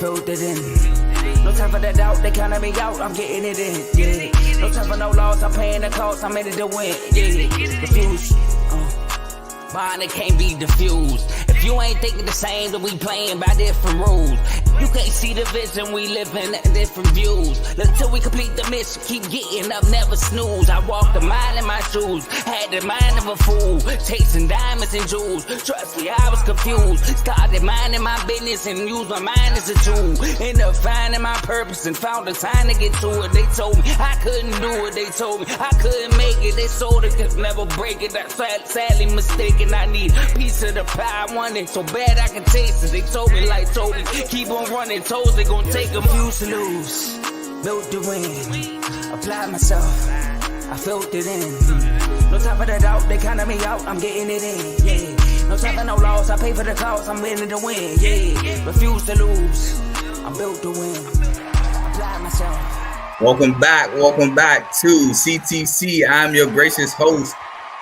filled it in. No time for that doubt, they counted me out, I'm getting it in, yeah. No time for no loss, I'm paying the cost, I'm in it to win, yeah. Refuse, mine, it can't be diffused. If you ain't thinking the same, then we playing by different rules. You can't see the vision, we living at different views. Until we complete the mission, keep getting up, never snooze. I walked a mile in my shoes, had the mind of a fool, chasing diamonds and jewels. Trust me, I was confused. Started minding my business and used my mind as a tool. Ended up finding my purpose and found the time to get to it. They told me I couldn't do it, they told me I couldn't make it. They sold it, could never break it. That's sadly mistaken. I need a piece of the pie, I want it so bad I can taste it. They told me like told me, keep on running, toes they gon' take them. Used to lose, built to win, applied myself, I filled it in. No time for the doubt, they counted me out, I'm getting it in, yeah. No time for no loss, I pay for the cost, I'm winning to win, yeah. Refuse to lose, I'm built to win, apply myself. Welcome back to CTC. I'm your gracious host,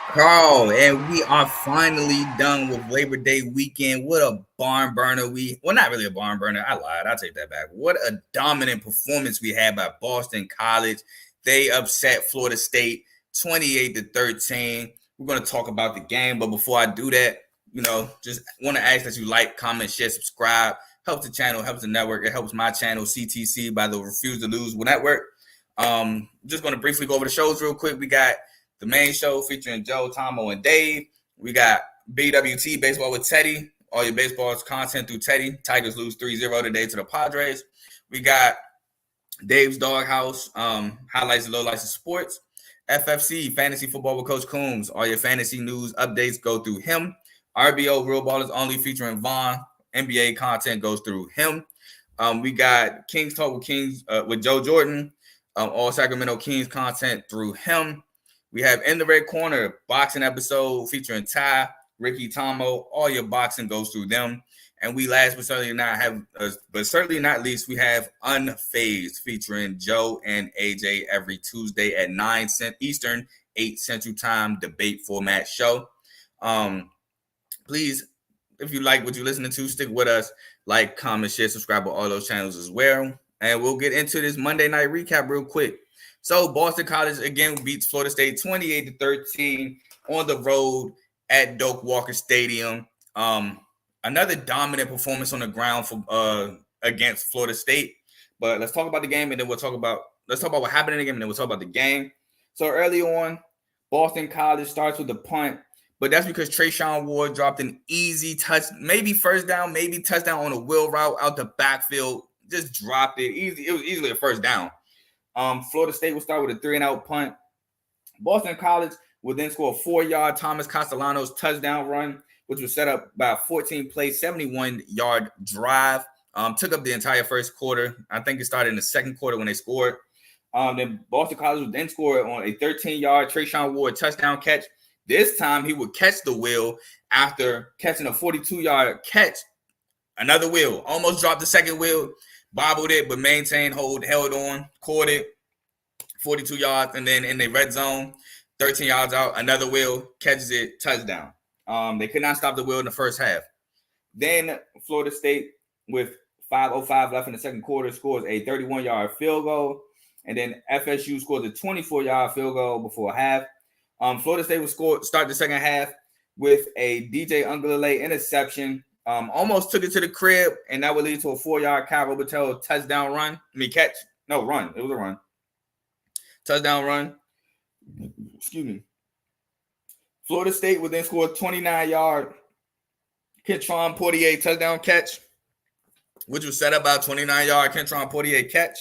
Carl, and we are finally done with Labor Day weekend. What a barn burner well, not really a barn burner. I lied. I'll take that back. What a dominant performance we had by Boston College. They upset Florida State 28-13. We're going to talk about the game, but before I do that, just want to ask that you like, comment, share, subscribe. Helps the channel, helps the network. It helps my channel, CTC, by the Refuse to Lose Network. Just going to briefly go over the shows real quick. We got the main show featuring Joe, Tomo, and Dave. We got BWT, Baseball with Teddy. All your baseball content through Teddy. Tigers lose 3-0 today to the Padres. We got Dave's Doghouse, highlights and lowlights of sports. FFC, Fantasy Football with Coach Coombs. All your fantasy news updates go through him. RBO, Real Ballers Only, featuring Vaughn. NBA content goes through him. We got Kings Talk with Kings with Joe Jordan. All Sacramento Kings content through him. We have In the Red Corner, boxing episode featuring Ty, Ricky, Tomo. All your boxing goes through them. And we last but certainly not least, we have Unfazed featuring Joe and AJ every Tuesday at 9 Eastern, 8 Central Time, debate format show. Please, if you like what you're listening to, stick with us. Like, comment, share, subscribe to all those channels as well. And we'll get into this Monday night recap real quick. So Boston College again beats Florida State 28-13 on the road at Doak Walker Stadium. Another dominant performance on the ground for against Florida State. But let's talk about the game, and then let's talk about what happened in the game, and then we'll talk about the game. So early on, Boston College starts with the punt, but that's because Trayshawn Ward dropped an easy touch, maybe first down, maybe touchdown on a wheel route out the backfield. Just dropped it easy. It was easily a first down. Florida State will start with a 3-and-out punt. Boston College will then score a 4-yard Thomas Castellanos touchdown run, which was set up by a 14-play, 71-yard drive. Took up the entire first quarter. I think it started in the second quarter when they scored. Then Boston College would then score on a 13-yard Trayshawn Ward touchdown catch. This time he would catch the wheel after catching a 42-yard catch. Another wheel. Almost dropped the second wheel. Bobbled it, but maintained, held on, caught it, 42 yards, and then in the red zone, 13 yards out, another wheel, catches it, touchdown. They could not stop the wheel in the first half. Then Florida State, with 5:05 left in the second quarter, scores a 31-yard field goal, and then FSU scores a 24-yard field goal before half. Florida State would start the second half with a DJ Ungulale interception. Almost took it to the crib, and that would lead to a 4-yard Kyle Robertel touchdown run. Catch. No, run. It was a run. Touchdown run. Excuse me. Florida State would then score a 29-yard Kentron Portier touchdown catch, which was set up by a 29-yard Kentron Portier catch.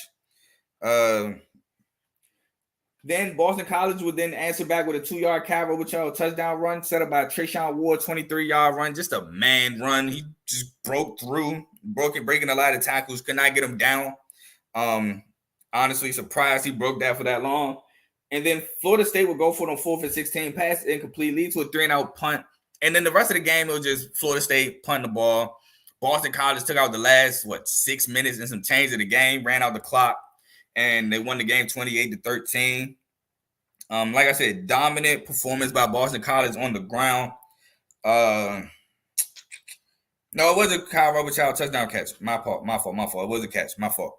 Then Boston College would then answer back with a 2-yard Kyle Robertel touchdown run set up by Trayshawn Ward, 23-yard run. Just a man run. He just breaking a lot of tackles, could not get him down. Honestly, surprised he broke that for that long. And then Florida State would go for it on 4th and 16, pass incomplete, lead to a 3-and-out punt. And then the rest of the game, it was just Florida State punting the ball. Boston College took out the last, 6 minutes and some change of the game, ran out the clock, and they won the game 28-13. Like I said, dominant performance by Boston College on the ground. No, it was a Kyle Robertchild touchdown catch. My fault. It was a catch. My fault.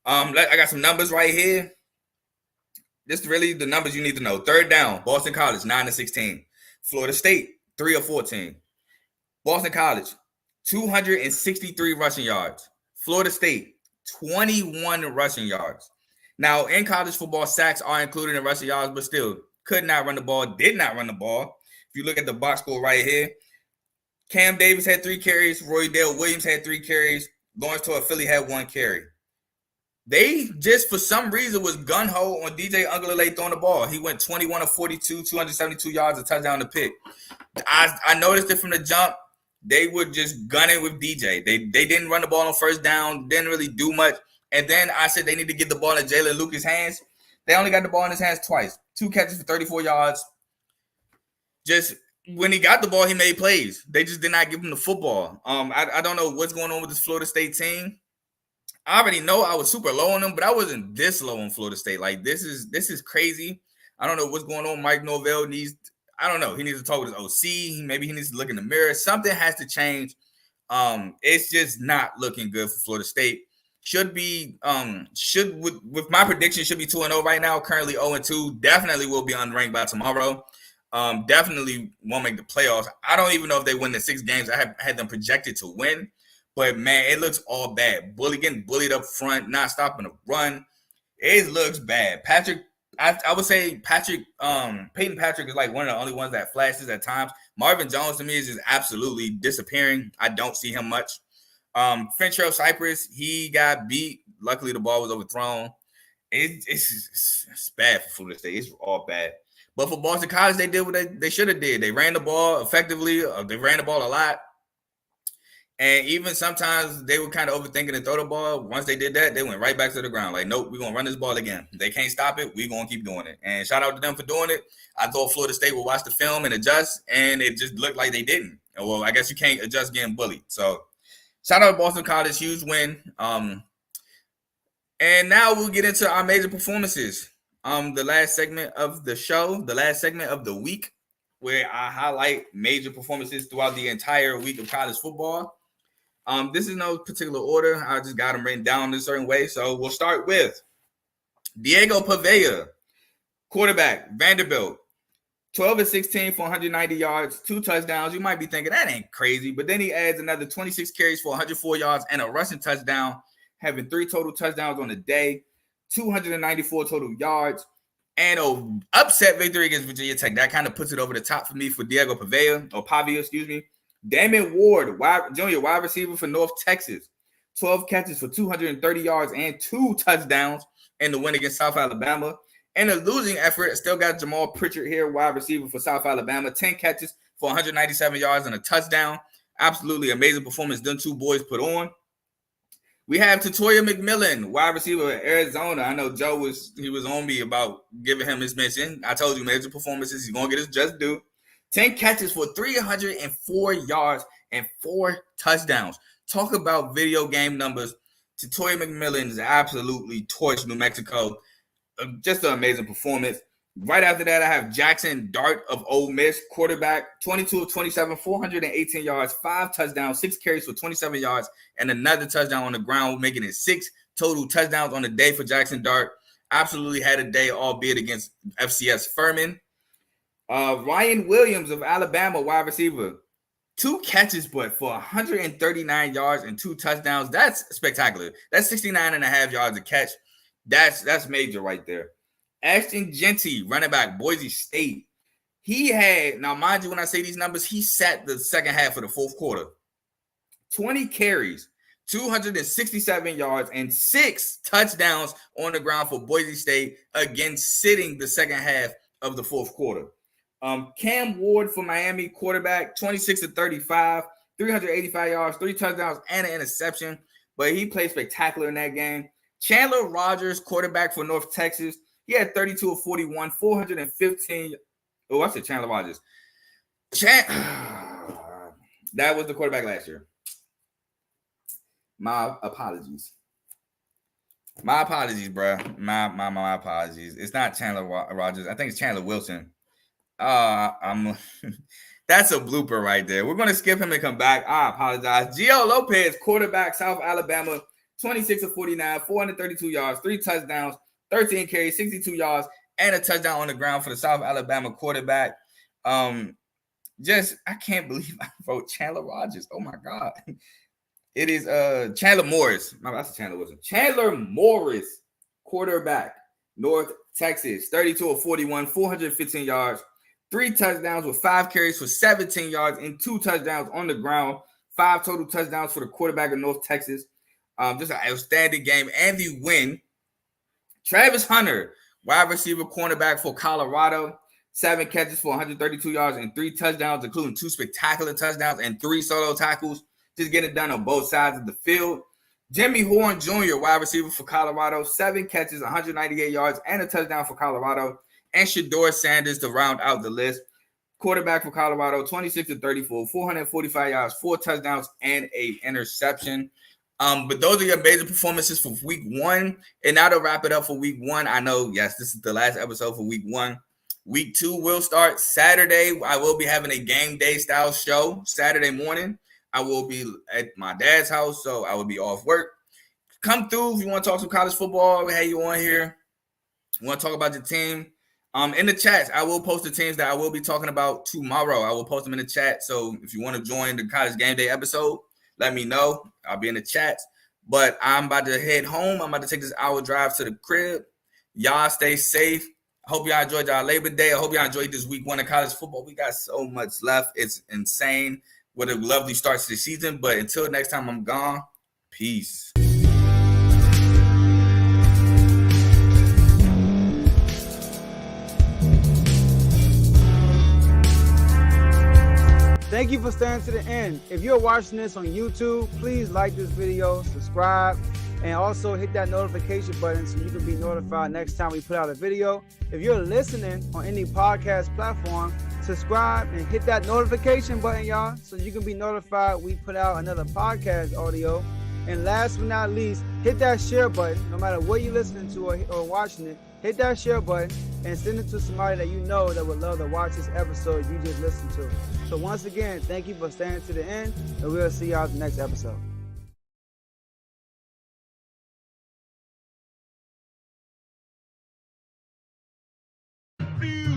I got some numbers right here. This is really the numbers you need to know. Third down, Boston College, 9-16. Florida State, 3-14. Boston College, 263 rushing yards. Florida State, 21 rushing yards. Now, in college football, sacks are included in rushing yards, but still, could not run the ball, did not run the ball. If you look at the box score right here, Cam Davis had 3 carries. Roy Dale Williams had 3 carries. Lawrence Todd Philly had 1 carry. They just, for some reason, was gun-ho on DJ Uiagalelei throwing the ball. He went 21 of 42, 272 yards, a touchdown to pick. I noticed it from the jump. They were just gunning with DJ. They didn't run the ball on first down, didn't really do much. And then I said they need to get the ball in Jalen Lucas' hands. They only got the ball in his hands twice. 2 catches for 34 yards. Just when he got the ball, he made plays. They just did not give him the football. I don't know what's going on with this Florida State team. I already know I was super low on them, but I wasn't this low on Florida State. Like, this is crazy. I don't know what's going on. Mike Norvell needs, I don't know. He needs to talk with his OC. Maybe he needs to look in the mirror. Something has to change. It's just not looking good for Florida State. With my prediction, should be 2-0 right now. Currently 0-2. Definitely will be unranked by tomorrow. Definitely won't make the playoffs. I don't even know if they win the 6 games I had them projected to win. But, man, it looks all bad. Getting bullied up front, not stopping the run. It looks bad. Patrick, I would say Peyton Patrick is like one of the only ones that flashes at times. Marvin Jones, to me, is just absolutely disappearing. I don't see him much. Fentrell Cypress, he got beat. Luckily, the ball was overthrown. It's bad for Florida State. It's all bad. But for Boston College, they did what they should have did. They ran the ball effectively. They ran the ball a lot. And even sometimes they were kind of overthinking and throw the ball. Once they did that, they went right back to the ground. Like, nope, we're going to run this ball again. They can't stop it. We're going to keep doing it. And shout out to them for doing it. I thought Florida State would watch the film and adjust, and it just looked like they didn't. Well, I guess you can't adjust getting bullied. So shout out to Boston College, huge win. And now we'll get into our major performances. The last segment of the show, the last segment of the week, where I highlight major performances throughout the entire week of college football. This is no particular order. I just got them written down in a certain way. So we'll start with Diego Pavea, quarterback, Vanderbilt. 12-16 for 190 yards, 2 touchdowns. You might be thinking, that ain't crazy. But then he adds another 26 carries for 104 yards and a rushing touchdown, having 3 total touchdowns on the day, 294 total yards, and an upset victory against Virginia Tech. That kind of puts it over the top for me for Diego Pavea, excuse me. Damon Ward, junior wide receiver for North Texas. 12 catches for 230 yards and 2 touchdowns in the win against South Alabama. In a losing effort, still got Jamal Pritchard here, wide receiver for South Alabama. 10 catches for 197 yards and a touchdown. Absolutely amazing performance them 2 boys put on. We have Tatoya McMillan, wide receiver at Arizona. I know Joe was on me about giving him his mention. I told you, major performances. He's going to get his just due. 10 catches for 304 yards and 4 touchdowns. Talk about video game numbers. Tatoya McMillan is absolutely torched New Mexico. Just an amazing performance. Right after that, I have Jackson Dart of Ole Miss, quarterback, 22 of 27, 418 yards, 5 touchdowns, 6 carries for 27 yards, and another touchdown on the ground, making it 6 total touchdowns on the day for Jackson Dart. Absolutely had a day, albeit against FCS Furman. Ryan Williams of Alabama, wide receiver. 2 catches, but for 139 yards and 2 touchdowns. That's spectacular. That's 69.5 yards a catch. That's major right there. Ashton Genty, running back, Boise State. He had, now mind you, when I say these numbers, he sat the second half of the fourth quarter. 20 carries, 267 yards, and 6 touchdowns on the ground for Boise State, again sitting the second half of the fourth quarter. Cam Ward for Miami, quarterback, 26 of 35, 385 yards, 3 touchdowns, and an interception. But he played spectacular in that game. Chandler Rogers, quarterback for North Texas. He had 32 of 41, 415. Oh, I said Chandler Rogers. That was the quarterback last year. My apologies. My apologies, bro. My apologies. It's not Chandler Rogers. I think it's Chandler Wilson. That's a blooper right there. We're going to skip him and come back. I apologize. Gio Lopez, quarterback, South Alabama, 26 of 49, 432 yards, 3 touchdowns, 13 carries, 62 yards, and a touchdown on the ground for the South Alabama quarterback. I can't believe I wrote Chandler Rogers. Oh, my God. It is Chandler Morris. No, that's Chandler Wilson. Chandler Morris, quarterback, North Texas, 32 of 41, 415 yards, 3 touchdowns with 5 carries for 17 yards and 2 touchdowns on the ground. 5 total touchdowns for the quarterback of North Texas. Just an outstanding game and the win. Travis Hunter, wide receiver, cornerback for Colorado. 7 catches for 132 yards and 3 touchdowns, including 2 spectacular touchdowns and 3 solo tackles. Just getting it done on both sides of the field. Jimmy Horn Jr., wide receiver for Colorado. 7 catches, 198 yards, and a touchdown for Colorado. And Shedeur Sanders to round out the list. Quarterback for Colorado, 26 of 34, 445 yards, 4 touchdowns, and an interception. But those are your major performances for week 1. And now to wrap it up for week 1, I know, yes, this is the last episode for week 1. Week 2 will start Saturday. I will be having a game day style show Saturday morning. I will be at my dad's house, so I will be off work. Come through if you want to talk some college football. We have you on here. You want to talk about your team? In the chats, I will post the teams that I will be talking about tomorrow. I will post them in the chat. So if you want to join the college game day episode, let me know. I'll be in the chats. But I'm about to head home. I'm about to take this hour drive to the crib. Y'all stay safe. I hope y'all enjoyed y'all Labor Day. I hope y'all enjoyed this week 1 of college football. We got so much left. It's insane. What a lovely start to the season. But until next time I'm gone, peace. Thank you for staying to the end. If you're watching this on YouTube, please like this video, subscribe, and also hit that notification button so you can be notified next time we put out a video. If you're listening on any podcast platform, subscribe and hit that notification button, y'all, so you can be notified we put out another podcast audio. And last but not least, hit that share button. No matter what you're listening to or watching it, hit that share button and send it to somebody that you know that would love to watch this episode you just listened to. So once again, thank you for staying to the end, and we'll see y'all in the next episode. Feel